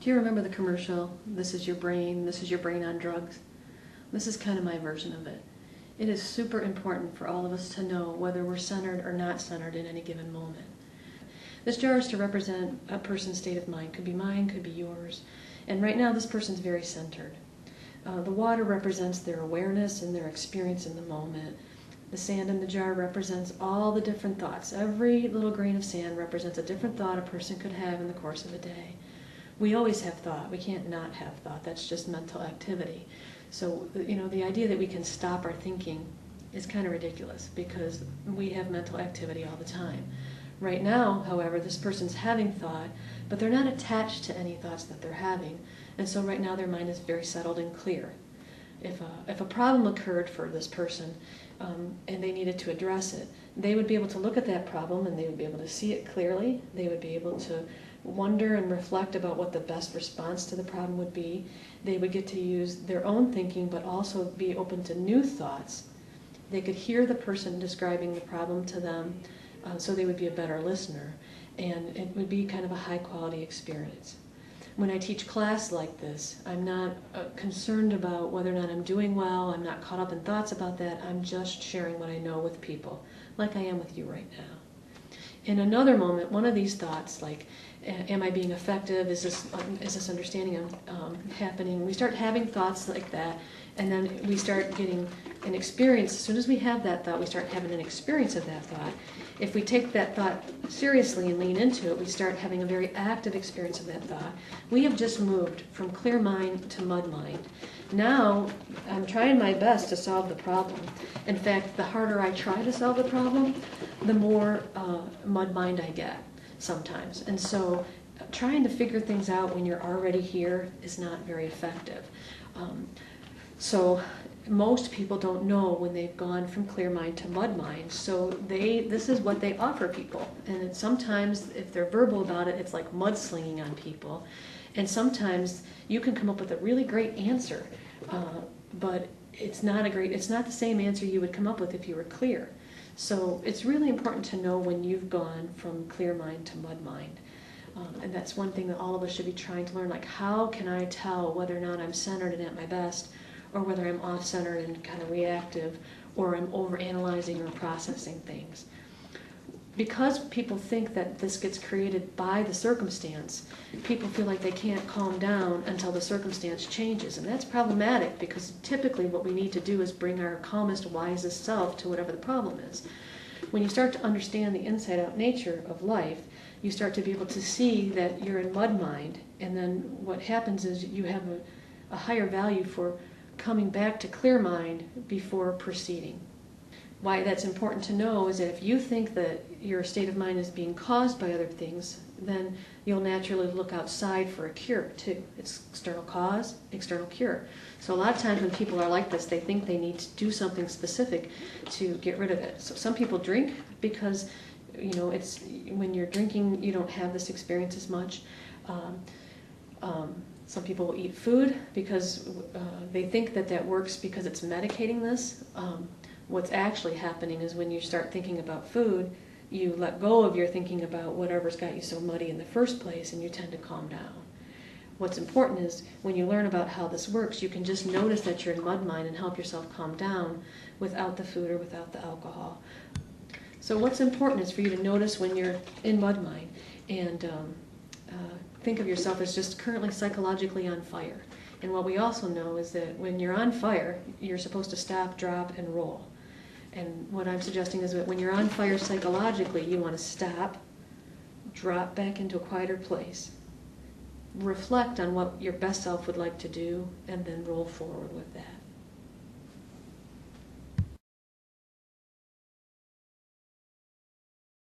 Do you remember the commercial, "This is your brain on drugs"? This is kind of my version of it. It is super important for all of us to know whether we're centered or not centered in any given moment. This jar is to represent a person's state of mind. Could be mine, could be yours. And right now this person's very centered. The water represents their awareness and their experience in the moment. The sand in the jar represents all the different thoughts. Every little grain of sand represents a different thought a person could have in the course of a day. We always have thought. We can't not have thought. That's just mental activity. So, the idea that we can stop our thinking is kind of ridiculous because we have mental activity all the time. Right now, however, this person's having thought, but they're not attached to any thoughts that they're having. And so right now their mind is very settled and clear. If a problem occurred for this person and they needed to address it, they would be able to look at that problem and they would be able to see it clearly. They would be able to wonder and reflect about what the best response to the problem would be. They would get to use their own thinking but also be open to new thoughts. They could hear the person describing the problem to them, so they would be a better listener, and it would be kind of a high quality experience. When I teach class like this, I'm not concerned about whether or not I'm doing well. I'm not caught up in thoughts about that. I'm just sharing what I know with people, like I am with you right now. In another moment, one of these thoughts, like, am I being effective? Is this understanding happening? We start having thoughts like that, and then we start getting an experience. As soon as we have that thought, we start having an experience of that thought. If we take that thought seriously and lean into it, we start having a very active experience of that thought. We have just moved from clear mind to mud mind. Now, I'm trying my best to solve the problem. In fact, the harder I try to solve the problem, the more mud mind I get sometimes. And so trying to figure things out when you're already here is not very effective. So most people don't know when they've gone from clear mind to mud mind. So this is what they offer people. And sometimes, if they're verbal about it, it's like mudslinging on people. And sometimes you can come up with a really great answer, but it's not the same answer you would come up with if you were clear. So it's really important to know when you've gone from clear mind to mud mind. And that's one thing that all of us should be trying to learn, like, how can I tell whether or not I'm centered and at my best, or whether I'm off-centered and kind of reactive, or I'm overanalyzing or processing things. Because people think that this gets created by the circumstance, people feel like they can't calm down until the circumstance changes. And that's problematic because typically what we need to do is bring our calmest, wisest self to whatever the problem is. When you start to understand the inside-out nature of life, you start to be able to see that you're in mud mind, and then what happens is you have a higher value for coming back to clear mind before proceeding. Why that's important to know is that if you think that your state of mind is being caused by other things, then you'll naturally look outside for a cure too. It's external cause, external cure. So a lot of times when people are like this, they think they need to do something specific to get rid of it. So some people drink because, it's when you're drinking, you don't have this experience as much. Some people will eat food because they think that works because it's medicating this. What's actually happening is when you start thinking about food, you let go of your thinking about whatever's got you so muddy in the first place, and you tend to calm down. What's important is when you learn about how this works, you can just notice that you're in mud mind and help yourself calm down without the food or without the alcohol. So what's important is for you to notice when you're in mud mind and think of yourself as just currently psychologically on fire. And what we also know is that when you're on fire, you're supposed to stop, drop, and roll. And what I'm suggesting is that when you're on fire psychologically, you want to stop, drop back into a quieter place, reflect on what your best self would like to do, and then roll forward with that.